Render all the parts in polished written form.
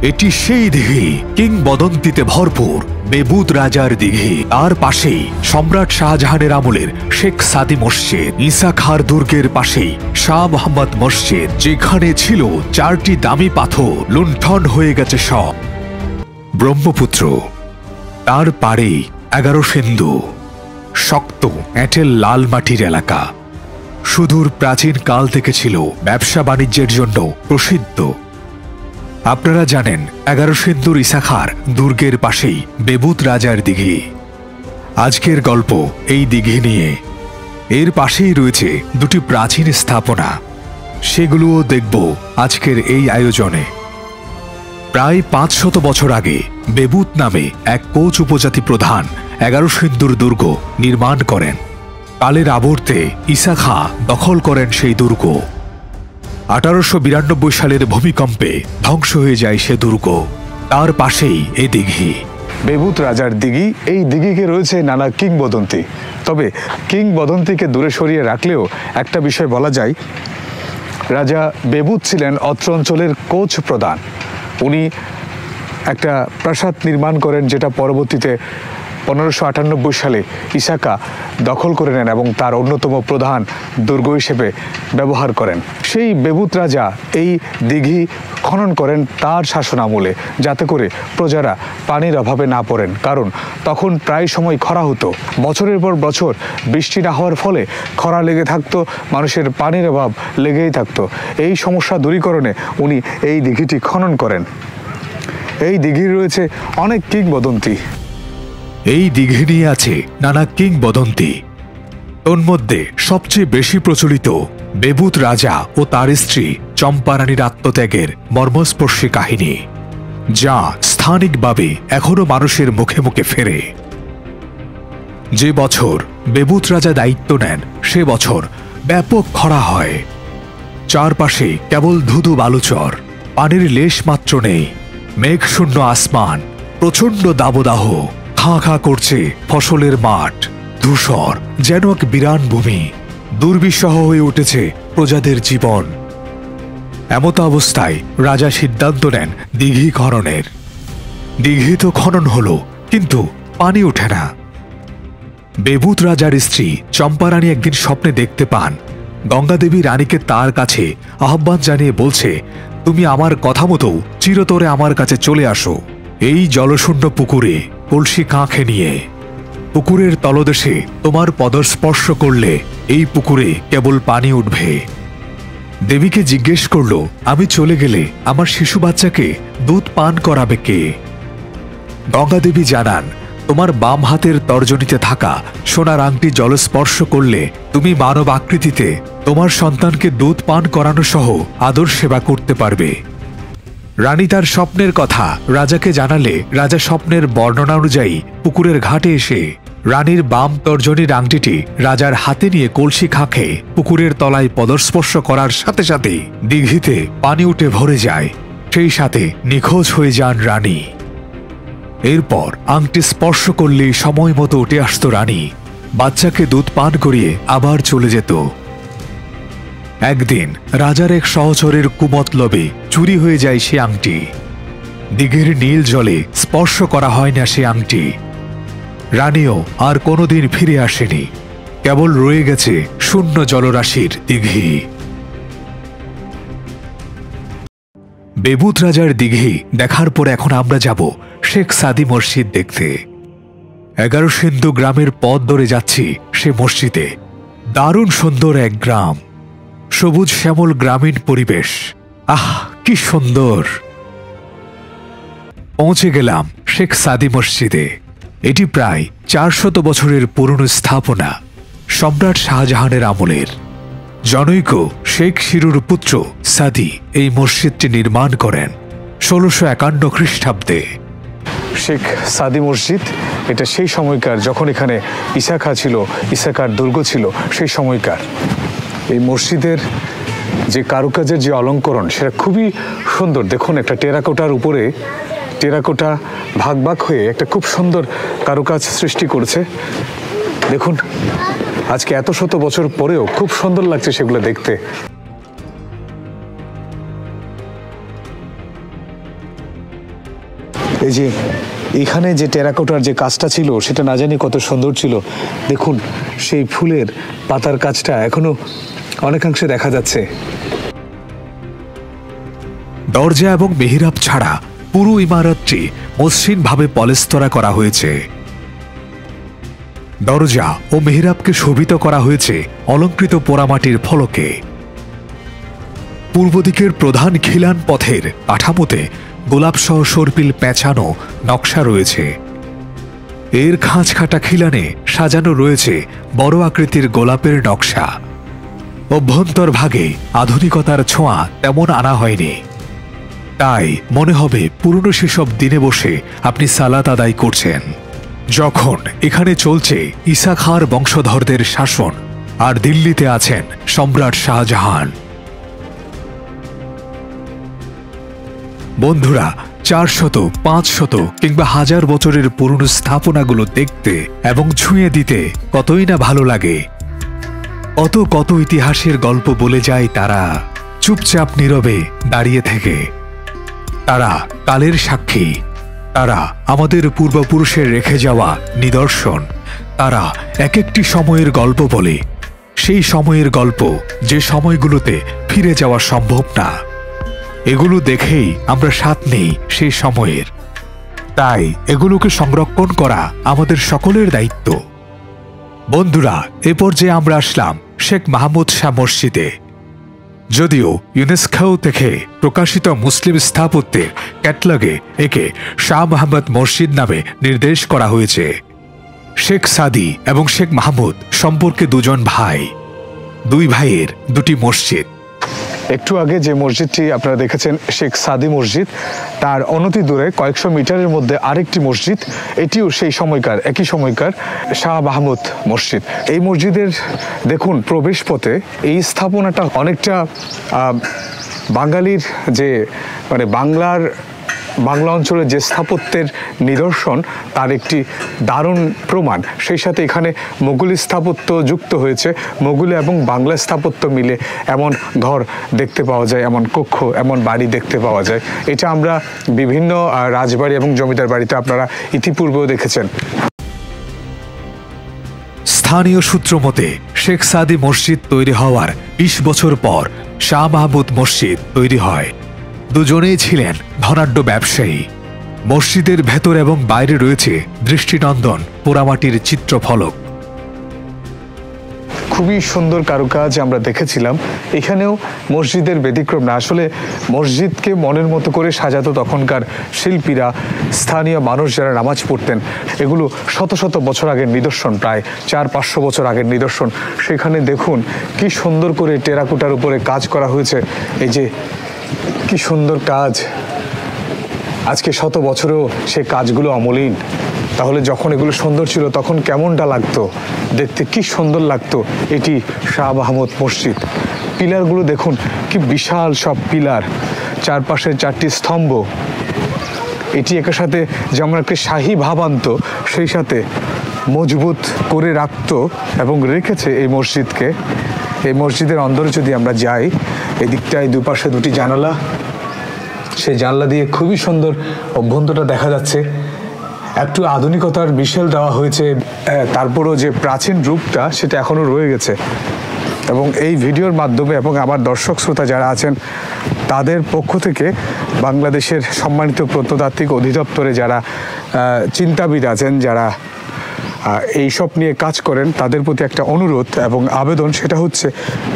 এটি সেই দিঘি, কিংবদন্তিতে ভরপুর বেবুত রাজার দিঘি। তার পাশেই সম্রাট শাহজাহানের আমলের শেখ সাদি মসজিদ, ঈসা খাঁর দুর্গের পাশেই শাহ মোহাম্মদ মসজিদ, যেখানে ছিল 4টি দামি পাথর, লুণ্ঠন হয়ে গেছে সব। ব্রহ্মপুত্র, তার পাড়েই 11 সিন্ধু, শক্ত এঁটেল লাল মাটির এলাকা। সুদূর প্রাচীন কাল থেকে ছিল ব্যবসা বাণিজ্যের জন্য প্রসিদ্ধ। আপনারা জানেন 11 সিন্ধুর ঈসা খাঁর দুর্গের পাশেই বেবুত রাজার দিঘি। আজকের গল্প এই দিঘি নিয়ে। এর পাশেই রয়েছে 2টি প্রাচীন স্থাপনা, সেগুলোও দেখব আজকের এই আয়োজনে। প্রায় 500 বছর আগে বেবুত নামে এক কোচ উপজাতি প্রধান 11 সিন্ধুর দুর্গ নির্মাণ করেন। কালের আবর্তে ঈসা খাঁ দখল করেন সেই দুর্গ। 1892 সালের ভূমিকম্পে ধ্বংস হয়ে যায় সে দুর্গ। তার পাশেই এই দিঘি, বেবুত রাজার দিঘি। এই দিঘিকে রয়েছে নানা কিংবদন্তি। তবে কিংবদন্তিকে দূরে সরিয়ে রাখলেও একটা বিষয় বলা যায়, রাজা বেবুত ছিলেন অত্র অঞ্চলের কোচ প্রধান। উনি একটা প্রাসাদ নির্মাণ করেন, যেটা পরবর্তীতে 1598 সালে ঈসা খাঁ দখল করে নেন এবং তার অন্যতম প্রধান দুর্গ হিসেবে ব্যবহার করেন। সেই বেবুত রাজা এই দিঘি খনন করেন তার শাসন আমলে, যাতে করে প্রজারা পানির অভাবে না পড়েন। কারণ তখন প্রায় সময় খরা হতো, বছরের পর বছর বৃষ্টি না হওয়ার ফলে খরা লেগে থাকতো, মানুষের পানির অভাব লেগেই থাকতো। এই সমস্যা দূরীকরণে উনি এই দিঘিটি খনন করেন। এই দিঘির রয়েছে অনেক কিংবদন্তি। এই দিঘি নিয়ে আছে নানা কিংবদন্তি। তন্মধ্যে সবচেয়ে বেশি প্রচলিত বেবুত রাজা ও তার স্ত্রী চম্পা রানীর আত্মত্যাগের মর্মস্পর্শী কাহিনী, যা স্থানিকভাবে এখনো মানুষের মুখে মুখে ফেরে। যে বছর বেবুত রাজা দায়িত্ব নেন, সে বছর ব্যাপক খরা হয়। চারপাশে কেবল ধুধু বালুচর, পানির লেশ মাত্র নেই। মেঘশূন্য আসমান, প্রচণ্ড দাবদাহ, খাঁ খাঁ করছে ফসলের মাঠ, ধূসর যেন এক বিরান ভূমি। দুর্বিষহ হয়ে উঠেছে প্রজাদের জীবন। এমত অবস্থায় রাজা সিদ্ধান্ত নেন দিঘি খননের। দিঘি তো খনন হলো, কিন্তু পানি ওঠে না। বেবুত রাজার স্ত্রী চম্পা রানী একদিন স্বপ্নে দেখতে পান গঙ্গাদেবী রানীকে তার কাছে আহ্বান জানিয়ে বলছে, তুমি আমার কথা মতো চিরতরে আমার কাছে চলে আসো এই জলশূন্য পুকুরে কলসি কাঁখে নিয়ে। পুকুরের তলদেশে তোমার পদস্পর্শ করলে এই পুকুরে কেবল পানি উঠবে। দেবীকে জিজ্ঞেস করল, আমি চলে গেলে আমার শিশু বাচ্চাকে দুধ পান করাবে কে? গঙ্গাদেবী জানান, তোমার বাম হাতের তর্জনীতে থাকা সোনার আংটি জলস্পর্শ করলে তুমি মানব আকৃতিতে তোমার সন্তানকে দুধ পান করানো সহ আদর সেবা করতে পারবে। রানী তার স্বপ্নের কথা রাজাকে জানালে রাজা স্বপ্নের বর্ণনা অনুযায়ী পুকুরের ঘাটে এসে রানীর বাম তর্জনীর আংটিটি রাজার হাতে নিয়ে কলসি খাঁখে পুকুরের তলায় পদস্পর্শ করার সাথে সাথে দিঘিতে পানি উঠে ভরে যায়। সেই সাথে নিখোঁজ হয়ে যান রানী। এরপর আংটি স্পর্শ করলেই সময় মতো উঠে আসত রানী, বাচ্চাকে দুধ পান করিয়ে আবার চলে যেত। একদিন রাজার এক সহচরের কুমতলবে চুরি হয়ে যায় সে আংটি। দিঘির নীল জলে স্পর্শ করা হয় না সে আংটি। রানীও আর কোনোদিন ফিরে আসেনি, কেবল রয়ে গেছে শূন্য জলরাশির দিঘি। বেবুত রাজার দিঘি দেখার পর এখন আমরা যাব শেখ সাদি মসজিদ দেখতে। 11 সিন্ধু গ্রামের পথ ধরে যাচ্ছি সে মসজিদে। দারুণ সুন্দর এক গ্রাম, সবুজ শ্যামল গ্রামীণ পরিবেশ। আহ, কি সুন্দর! পৌঁছে গেলাম শেখ সাদি মসজিদে। এটি প্রায় 400 বছরের পুরনো স্থাপনা, সম্রাট শাহজাহানের আমলের। জনৈক শেখ শিরুর পুত্র সাদি এই মসজিদটি নির্মাণ করেন 1651 খ্রিস্টাব্দে। শেখ সাদি মসজিদ, এটা সেই সময়কার যখন এখানে ঈসা খাঁ ছিল, ঈসা খাঁর দুর্গ ছিল, সেই সময়কার। এই মসজিদের যে কারুকাজের যে অলঙ্করণ, সেটা খুবই সুন্দর। দেখুন, একটা টেরাকোটার উপরে টেরাকোটা ভাগ ভাগ হয়ে একটা খুব সুন্দর কারুকাজ সৃষ্টি করেছে। দেখুন, আজকে এত শত বছর পরেও খুব সুন্দর লাগছে সেগুলো দেখতে। এই যে এখানে যে টেরাকোটার যে কাজটা ছিল সেটা না জানি কত সুন্দর ছিল। দেখুন সেই ফুলের পাতার কাজটা এখনো অনেকাংশে দেখা যাচ্ছে। দরজা এবং মেহরাব ছাড়া পুরো ইমারতটি মসৃণভাবে পলেস্তরা করা হয়েছে। দরজা ও মেহরাবকে শোভিত করা হয়েছে অলঙ্কৃত পোড়ামাটির ফলকে। পূর্ব দিকের প্রধান খিলান পথের কাঠামোতে গোলাপসহ সর্পিল পেঁচানো নকশা রয়েছে। এর খাঁজকাটা খিলানে সাজানো রয়েছে বড় আকৃতির গোলাপের নকশা। অভ্যন্তর ভাগে আধুনিকতার ছোঁয়া তেমন আনা হয়নি, তাই মনে হবে পুরনো সেসব দিনে বসে আপনি সালাত আদায় করছেন, যখন এখানে চলছে ঈসা খাঁর বংশধরদের শাসন আর দিল্লিতে আছেন সম্রাট শাহজাহান। বন্ধুরা, 400, 500 কিংবা 1000 বছরের পুরনো স্থাপনাগুলো দেখতে এবং ছুঁয়ে দিতে কতই না ভালো লাগে। কত ইতিহাসের গল্প বলে যায় তারা চুপচাপ নীরবে দাঁড়িয়ে থেকে। তারা কালের সাক্ষী, তারা আমাদের পূর্বপুরুষের রেখে যাওয়া নিদর্শন। তারা এক একটি সময়ের গল্প বলে, সেই সময়ের গল্প যে সময়গুলোতে ফিরে যাওয়া সম্ভব না। এগুলো দেখেই আমরা স্বাদ নেই সেই সময়ের। তাই এগুলোকে সংরক্ষণ করা আমাদের সকলের দায়িত্ব। বন্ধুরা, এ পর্যায়ে আমরা আসলাম শেখ মাহমুদ শাহ মসজিদে। যদিও ইউনেস্কো থেকে প্রকাশিত মুসলিম স্থাপত্যের ক্যাটলগে একে শাহ মাহমুদ মসজিদ নামে নির্দেশ করা হয়েছে। শেখ সাদি এবং শেখ মাহমুদ সম্পর্কে দুজন ভাই, দুই ভাইয়ের দুটি মসজিদ। একটু আগে যে মসজিদটি আপনারা দেখেছেন শেখ সাদি মসজিদ, তার অনতি দূরে কয়েকশো মিটারের মধ্যে আরেকটি মসজিদ, এটিও সেই সময়কার একই সময়কার শাহ মাহমুদ মসজিদ। এই মসজিদের দেখুন প্রবেশ পথে এই স্থাপনাটা অনেকটা বাঙালির যে বাংলা অঞ্চলের যে স্থাপত্যের নিদর্শন তার একটি দারুণ প্রমাণ। সেই সাথে এখানে মোগলি স্থাপত্য যুক্ত হয়েছে। মোগলি এবং বাংলা স্থাপত্য মিলে এমন ঘর দেখতে পাওয়া যায়, এমন কক্ষ, এমন বাড়ি দেখতে পাওয়া যায়। এটা আমরা বিভিন্ন রাজবাড়ি এবং জমিদার বাড়িতে আপনারা ইতিপূর্বেও দেখেছেন। স্থানীয় সূত্র মতে শেখ সাদি মসজিদ তৈরি হওয়ার 20 বছর পর শাহ মাহমুদ মসজিদ তৈরি হয়। দুজনেই ছিলেন ধনাঢ্য ব্যবসায়ী। মসজিদের ভেতর এবং বাইরে রয়েছে দৃষ্টিনন্দন পোড়ামাটির চিত্রফলক। খুবই সুন্দর কারুকাজ আমরা দেখেছিলাম। এখানেও মসজিদের ব্যতিক্রম না। আসলে মসজিদকে মনের মতো করে সাজাতো তখনকার শিল্পীরা, স্থানীয় মানুষ যারা নামাজ পড়তেন। এগুলো শত শত বছর আগের নিদর্শন, প্রায় 400-500 বছর আগের নিদর্শন। সেখানে দেখুন কি সুন্দর করে টেরাকোটার উপরে কাজ করা হয়েছে। এই যে কি সুন্দর কাজ, আজকে শত বছরেও সে কাজগুলো অমলিন। তাহলে যখন এগুলো সুন্দর ছিল তখন কেমনটা লাগতো দেখতে, কি সুন্দর লাগতো। এটি শাহ মাহমুদ মসজিদ। পিলারগুলো দেখুন কি বিশাল সব পিলার, চারপাশে 4টি স্তম্ভ। এটি একের সাথে যেমন একটি শাহী ভাব আনত, সেই সাথে মজবুত করে রাখতো এবং রেখেছে এই মসজিদকে। এই মসজিদের অন্দরে যদি আমরা যাই, এদিকটায় দুপাশে দুটি জানালা, সেই জানলা দিয়ে খুবই সুন্দর অভ্যন্তরটা দেখা যাচ্ছে। একটু আধুনিকতার মিশেল দেওয়া হয়েছে, তারপরও যে প্রাচীন রূপটা সেটা এখনো রয়ে গেছে। এবং এই ভিডিওর মাধ্যমে এবং আমার দর্শক শ্রোতা যারা আছেন তাদের পক্ষ থেকে বাংলাদেশের সম্মানিত প্রত্নতাত্ত্বিক অধিদপ্তরে যারা চিন্তাবিদ আছেন, যারা এইসব নিয়ে কাজ করেন, তাদের প্রতি একটা অনুরোধ এবং আবেদন, সেটা হচ্ছে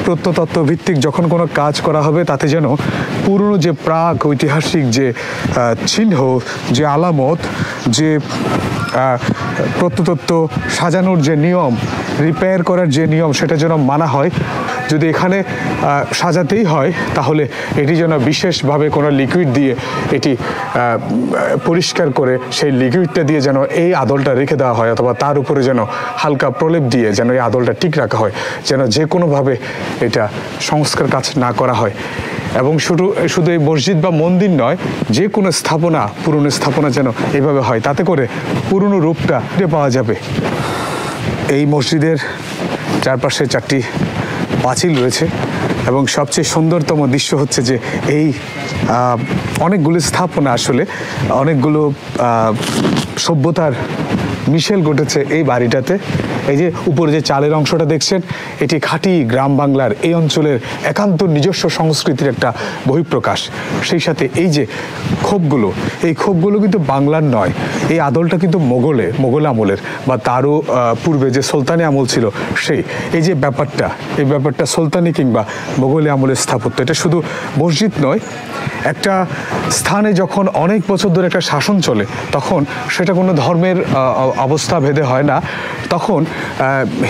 প্রত্নতত্ত্ব ভিত্তিক যখন কোনো কাজ করা হবে তাতে যেন পুরনো যে প্রাক ঐতিহাসিক যে চিহ্ন, যে আলামত, যে প্রত্নতত্ত্ব সাজানোর যে নিয়ম, রিপেয়ার করার যে নিয়ম, সেটা যেন মানা হয়। যদি এখানে সাজাতেই হয় তাহলে এটি যেন বিশেষভাবে কোনো লিকুইড দিয়ে এটি পরিষ্কার করে সেই লিকুইডটা দিয়ে যেন এই আদলটা রেখে দেওয়া হয়, অথবা তার উপরে যেন হালকা প্রলেপ দিয়ে যেন এই আদলটা ঠিক রাখা হয়, যেন যে কোনোভাবে এটা সংস্কার কাজ না করা হয়। এবং শুধু এই মসজিদ বা মন্দির নয়, যে কোনো স্থাপনা, পুরনো স্থাপনা যেন এভাবে হয়, তাতে করে পুরনো রূপটা পাওয়া যাবে। এই মসজিদের চারপাশে 4টি পাঁচিল রয়েছে এবং সবচেয়ে সুন্দরতম দৃশ্য হচ্ছে যে এই অনেকগুলো স্থাপনা, আসলে অনেকগুলো সভ্যতার মিশেল ঘটেছে এই বাড়িটাতে। এই যে উপরে যে চালের অংশটা দেখছেন, এটি খাঁটি গ্রাম বাংলার এই অঞ্চলের একান্ত নিজস্ব সংস্কৃতির একটা বহিঃপ্রকাশ। সেই সাথে এই যে খোপগুলো, এই খোপগুলো কিন্তু বাংলার নয়, এই আদলটা কিন্তু মোগল আমলের বা তারও পূর্বে যে সুলতানি আমল ছিল সেই। এই যে এই ব্যাপারটা সুলতানি কিংবা মোগলি আমলের স্থাপত্য। এটা শুধু মসজিদ নয়, একটা স্থানে যখন অনেক বছর ধরে একটা শাসন চলে তখন সেটা কোনো ধর্মের অবস্থা ভেদে হয় না। তখন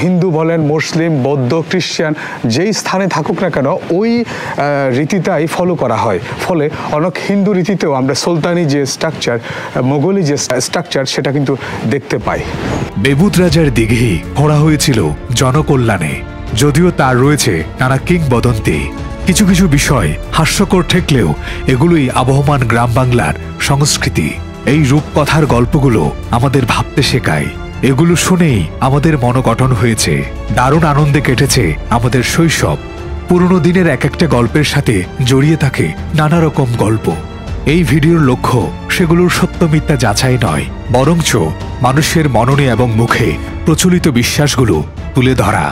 হিন্দু বলেন, মুসলিম, বৌদ্ধ, খ্রিস্টান যেই স্থানে থাকুক না কেন ওই রীতিটাই ফলো করা হয়। ফলে অনেক হিন্দু রীতিতেও আমরা সুলতানি যে স্ট্রাকচার, মোগলি যে স্ট্রাকচার সেটা কিন্তু দেখতে পাই। বেবুত রাজার দিঘি খোঁড়া হয়েছিল জনকল্যাণে, যদিও তার রয়েছে নানা কিংবদন্তি। কিছু কিছু বিষয় হাস্যকর ঠেকলেও এগুলোই আবহমান গ্রাম বাংলার সংস্কৃতি। এই রূপকথার গল্পগুলো আমাদের ভাবতে শেখায়। এগুলো শুনেই আমাদের মনোগঠন হয়েছে। দারুণ আনন্দে কেটেছে আমাদের শৈশব। পুরনো দিনের এক একটা গল্পের সাথে জড়িয়ে থাকে নানা রকম গল্প। এই ভিডিওর লক্ষ্য সেগুলোর সত্য মিথ্যা যাচাই নয়, বরঞ্চ মানুষের মননে এবং মুখে প্রচলিত বিশ্বাসগুলো তুলে ধরা।